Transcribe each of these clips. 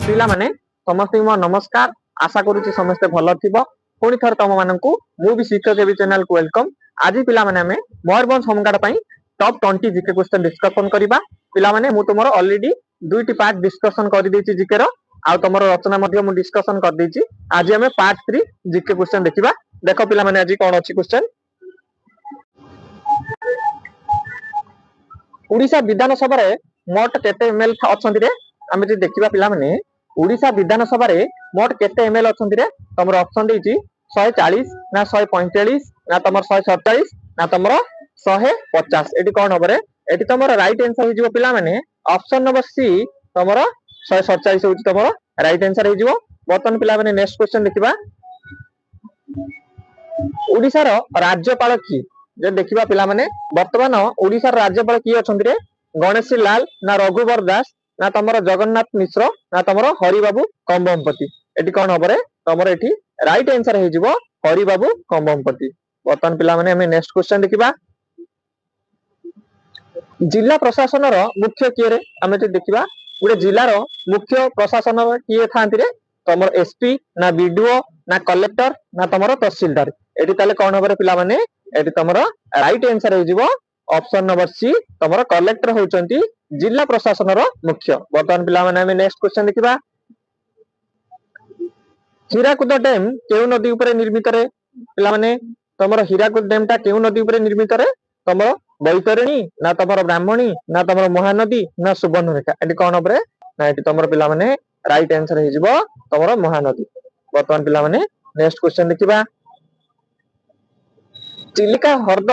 पिला माने समस्त मो नमस्कार। आशा करूची समस्ते भल थिबो। पुणी थर तम माननकु मु भी शिक्षक एबी चैनल को वेलकम। आज पिला माने हमें मयूरभंज होमगार्ड पई टॉप 20 जीके क्वेश्चन डिस्कशन करिबा। पिला माने मु तुमरो ऑलरेडी दुईटी पार्ट डिस्कशन कर देछि जीके रो आ तुमरो रचना मध्ये मु डिस्कशन कर देछि। आज हमें पार्ट 3 जीके क्वेश्चन देखिबा। देखो पिला माने आज कोन अछि क्वेश्चन। ओडिशा विधानसभा रे मोट केते एमएल अछंती रे आमे जे देखिबा पिला माने ओडिशा विधानसभा रे मोट केते एमएल अछंती रे तमरो ऑप्शन देछि 140 ना 145 ना तमर 147 ना तमर 150 एटी कोन हबरे एटी तमरो राइट आंसर हिजो पिला माने ऑप्शन नंबर सी तमरो 147 होछि तमरो राइट आंसर हिजो। बर्तन पिला माने नेक्स्ट क्वेश्चन देखिबा। ओडिशा रो राज्यपाल की जे देखिबा पिला माने वर्तमान ओडिशा रो राज्यपाल की अछंती रे गणेशी लाल ना रघुवर दास ना तमरो जगन्नाथ मिश्र ना तमरो हरिबाबू कंबमपति एटी कोन हबरे तमरो एटी राइट आंसर हे जिवो हरिबाबू कंबमपति। वर्तमान पिला माने हमें नेक्स्ट क्वेश्चन देखिबा। जिला प्रशासन रो मुख्य किए रे हमें जे देखिबा गुडे जिला रो मुख्य प्रशासन किए थांती रे तमरो एसपी ना बीडीओ ना कलेक्टर ना तमरो तहसीलदार एटी ताले कोन हबरे पिला माने एटी तमरो राइट आंसर हे जिवो ऑप्शन नंबर सी तमरो कलेक्टर होचंती जिला प्रशासन रो मुख्य। वर्तमान पिला माने हमें नेक्स्ट क्वेश्चन देखिबा। हीराकुद डैम केउ नदी ऊपर निर्मित रे पिला माने तमरो हीराकुद डैम ता केउ नदी ऊपर निर्मित रे तमरो बैतरणी ना तमरो ब्राह्मणी ना तमरो महानदी ना सुवर्णरेखा एटी कोन हबरे ना एटी तमरो पिला माने राइट आंसर हे जिवो तमरो महानदी। वर्तमान पिला माने नेक्स्ट क्वेश्चन देखिबा। चिलिका हर्द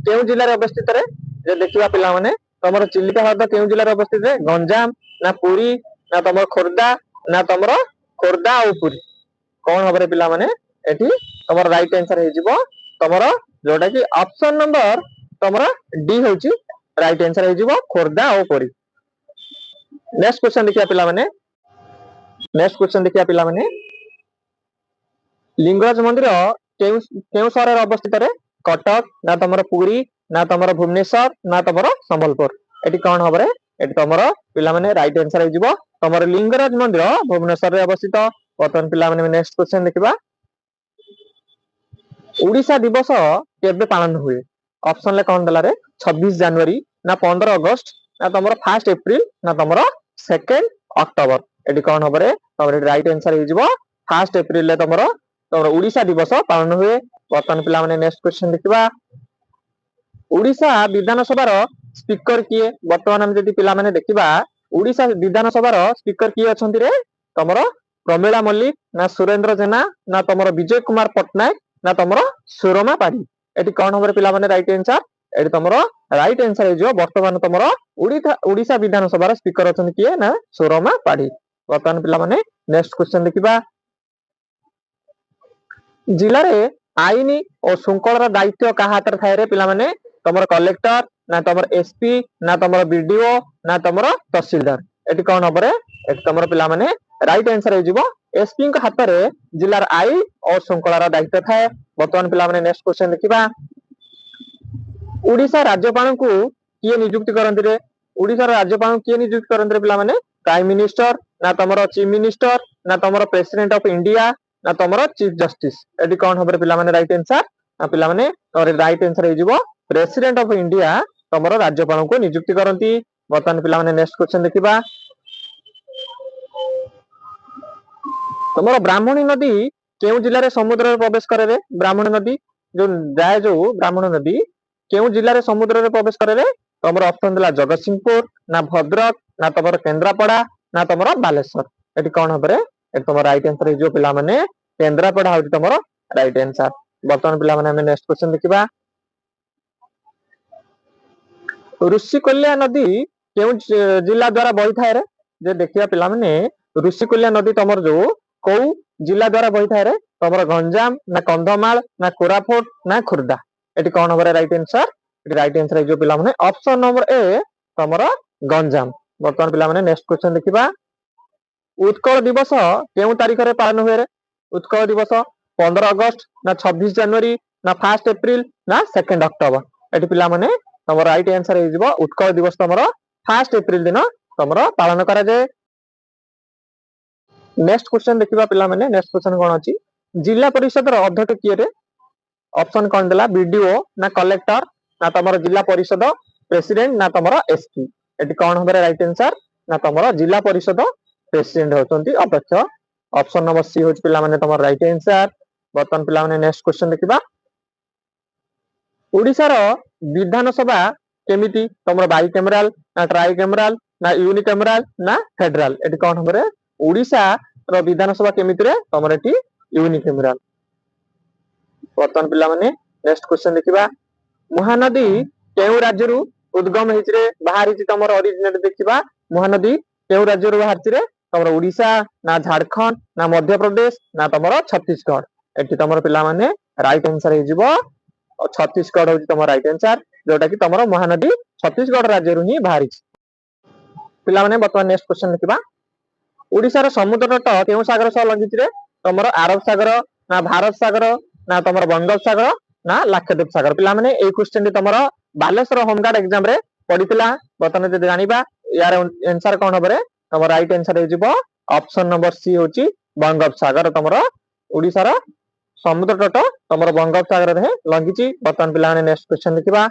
केउ जिल्ला रे अवस्थित रे जे देखिबा पिला माने तमरो चिलिका हर्द केउ जिल्ला रे अवस्थित रे गंजाम ना पुरी ना तमरो खोर्धा ना तमरो खोर्धा और पुरी कोन हबरे पिला माने एठी तमरो राइट आंसर हे जिवो तमरो जोटा कि ऑप्शन नंबर तमरो डी होची राइट आंसर हे जिवो खोर्धा और पुरी। नेक्स्ट क्वेश्चन देखिया पिला माने नेक्स्ट क्वेश्चन देखिया पिला माने लिंगराज मंदिर केउ केउ शहर रे अवस्थित रे कटक ना तमरो पुरी ना तमरो भुवनेश्वर ना तमरो संबलपुर एटी कोन हबरे एटी तमरो पिला माने राइट आंसर हे जिवो तमरो लिंगराज मंदिर भुवनेश्वर रे अवस्थित। वर्तमान पिला माने नेक्स्ट क्वेश्चन देखिबा। ओडिशा दिवस केबे पालन हुए ऑप्शन ले कोन दला रे 26 जनवरी ना 15 अगस्त ना तमरो 1 अप्रैल ना तमरो 2 अक्टोबर एटी कोन हबरे तमरो राइट आंसर हे जिवो 1 अप्रैल ले तमरो ओडिशा दिवस पालन हुए। वर्तमान पिला माने नेक्स्ट क्वेश्चन देखिबा। ओडिशा विधानसभा रो स्पीकर किए वर्तमान हम जदी पिला माने देखिबा ओडिशा विधानसभा रो स्पीकर किए अछंती रे तमरो प्रमिला मल्लिक ना सुरेंद्र जेना ना तमरो विजय कुमार पटनायक ना तमरो सुरमा पाड़ी एटी कोन हबरे पिला माने राइट आंसर एटी तमरो राइट आंसर हे जो वर्तमान तमरो ओडिशा विधानसभा रो स्पीकर अछंती किए ना सुरमा पाड़ी। वर्तमान पिला माने नेक्स्ट क्वेश्चन देखिबा। जिला रे आईनी और शृंखला दायित्व का हाथ रे थाए रे पिला माने तमरो कलेक्टर ना तमरो एसपी ना तमरो बीडीओ ना तमरो तहसीलदार एटी कोन हबरे एटी तमरो पिला माने राइट आंसर हे जिवो एसपी के हाथ रे जिला रे आई और शृंखला दायित्व थाए। वर्तमान पिला माने नेक्स्ट क्वेश्चन देखिबा। ओडिशा राज्यपाल को किए नियुक्ति करंती रे ओडिशा राज्यपाल किए नियुक्ति करंती रे पिला माने प्राइम मिनिस्टर ना तमरो चीफ मिनिस्टर ना तमरो प्रेसिडेंट ऑफ इंडिया ना तमरो चीफ जस्टिस एटी कोन हबरे पिला माने राइट आंसर ना पिला माने और राइट आंसर हे जिवो प्रेसिडेंट ऑफ इंडिया तमरो राज्यपाल को नियुक्ति करंती। वर्तमान पिला माने नेक्स्ट क्वेश्चन देखिबा। तमरो ब्राह्मणी नदी केउ जिल्ला रे समुद्र रे प्रवेश करे रे ब्राह्मणी नदी जो जाय जो ब्राह्मणी नदी केउ जिल्ला रे समुद्र रे प्रवेश करे रे तमरो ऑप्शन दिला जगतसिंहपुर ना भद्रक ना तमरो केंद्रापड़ा ना तमरो बालेश्वर एटी कोन हबरे एटी तमरो राइट आंसर हे जो पिला माने केंद्रापड़ा होती तमरो राइट आंसर। वर्तमान पिला माने हमें नेक्स्ट क्वेश्चन देखिबा। ऋषिकुल्या नदी केउ जिला द्वारा बही थाए रे जे देखिया पिला माने ऋषिकुल्या नदी तमर जो को जिला द्वारा बही थाए रे तमरो गंजाम ना कंधमाल ना कोरापुट ना खुर्दा एटी कोन हबरे राइट आंसर एटी राइट आंसर हे जो पिला माने ऑप्शन नंबर ए तमरो गंजाम। वर्तमान पिला माने नेक्स्ट क्वेश्चन देखिबा। उत्कल दिवस केउ तारिख रे पालन हुए रे उत्कल दिवस 15 अगस्त ना 26 जनवरी ना 1 अप्रैल ना 2 अक्टोबर एटी पिला माने तमरो राइट आंसर हे जिवो उत्कल दिवस तमरो 1 अप्रैल दिन तमरो पालन करा जाय। नेक्स्ट क्वेश्चन देखिबा पिला माने नेक्स्ट क्वेश्चन कोन अछि जिला परिषद रो अध्यक्ष किए रे ऑप्शन कोन देला बीडीओ ना कलेक्टर ना तमरो जिला परिषद प्रेसिडेंट ना तमरो एसपी एटी कोन होबरे राइट आंसर ना तमरो जिला परिषद प्रेसिडेंट होतंती अध्यक्ष ऑप्शन नंबर सी होच पिला माने तमरो राइट आंसर बर्तन पिला माने नेक्स्ट क्वेश्चन देखिबा ओडिसा रो विधानसभा केमिति तमरो बाई कैमराल ना ट्राई कैमराल ना यूनिकैमराल ना फेडरल एटी कोन होबरे ओडिसा रो विधानसभा केमिति रे तमरो एटी यूनिकैमराल बर्तन पिला माने नेक्स्ट क्वेश्चन देखिबा महानदी केउ राज्य रु उद्गम हेछि रे बाहरी छि तमरो ओरिजिनेट देखिबा महानदी केउ राज्य रु बाहर छि रे तमरो ओडिसा ना झारखंड ना मध्य प्रदेश ना तमरो छत्तीसगढ़ एटी तमरो पिला माने राइट आंसर हे जिवो छत्तीसगढ़ होछि तमरो राइट आंसर जोटा कि तमरो महानदी छत्तीसगढ़ राज्य रु ही बाहरी छि पिला माने बर्तमान नेक्स्ट क्वेश्चन देखिबा ओडिसा रो समुद्र तट केउ सागर सह लंघिछि रे तमरो अरब सागर ना भारत सागर ना तमरो बंगोप सागर ना लाक्षद्वीप सागर पिला माने ए क्वेश्चन तमरो बालेश्वर होमगार्ड एग्जाम रे पडितला बर्तमान जे जानिबा यार आंसर कोन होबरे तमरो राइट आंसर हे जिवो ऑप्शन नंबर सी होछि बंगोप सागर तमरो ओडिसा रो समुद्र तट तमरो बंगोप सागर रे लंघिछि बर्तमान पिला माने नेक्स्ट क्वेश्चन देखिबा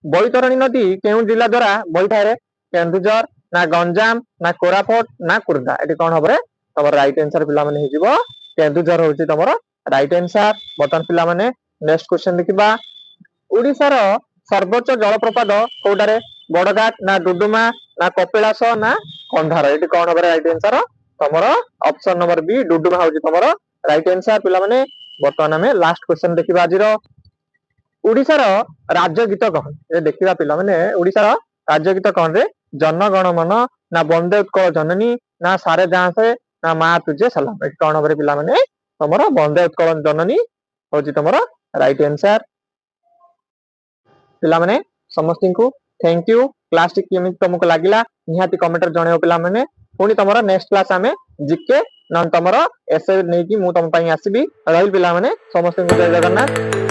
बैतरणी नदी केउ जिल्ला द्वारा बैठाय रे केन्दुझर ना गंजाम ना कोरापुट ना कुर्दा एटी कोन होबरे तमरो राइट आंसर पिला माने हे जिवो केन्दुझर होछि तमरो राइट आंसर बर्तमान पिला माने नेक्स्ट क्वेश्चन देखिबा ओडिसा रो सर्वोच्च जलप्रपात कोटारे बड़घाट ना डुडुमा ना कपिलास ना कंधार एटी कोन होबरे राइट आंसर तमरो ऑप्शन नंबर बी डुडुमा होछि तमरो राइट आंसर पिला माने बर्तमान हमें लास्ट क्वेश्चन देखिबा आजिरो ओडिसा रो राज्य गीत कोन ए देखिबा पिला माने ओडिसा रो राज्य गीत कोन रे जनगण मन ना वंदे उत्कल जननी ना सारे जहां से ना मां तुझे सलाम एटी कोन होबरे पिला माने तमरो वंदे उत्कल जननी होछि तमरो राइट आंसर पिला माने समस्त को थैंक यू क्लास टी केमिति तुमको लागिला निहाती कमेंट रे जणेओ पिला माने पुनी तमरो नेक्स्ट क्लास हमें जीके न तमरो एसए नै कि मु तम पई आसीबी रहिल पिला माने समस्त को जय जगन्नाथ।